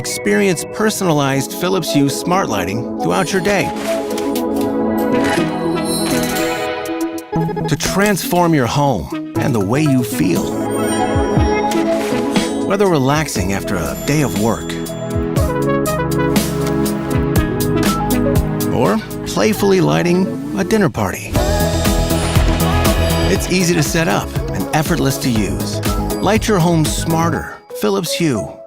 Experience personalized Philips Hue smart lighting throughout your day. To transform your home and the way you feel. Whether relaxing after a day of work or playfully lighting a dinner party. It's easy to set up and effortless to use. Light your home smarter. Philips Hue.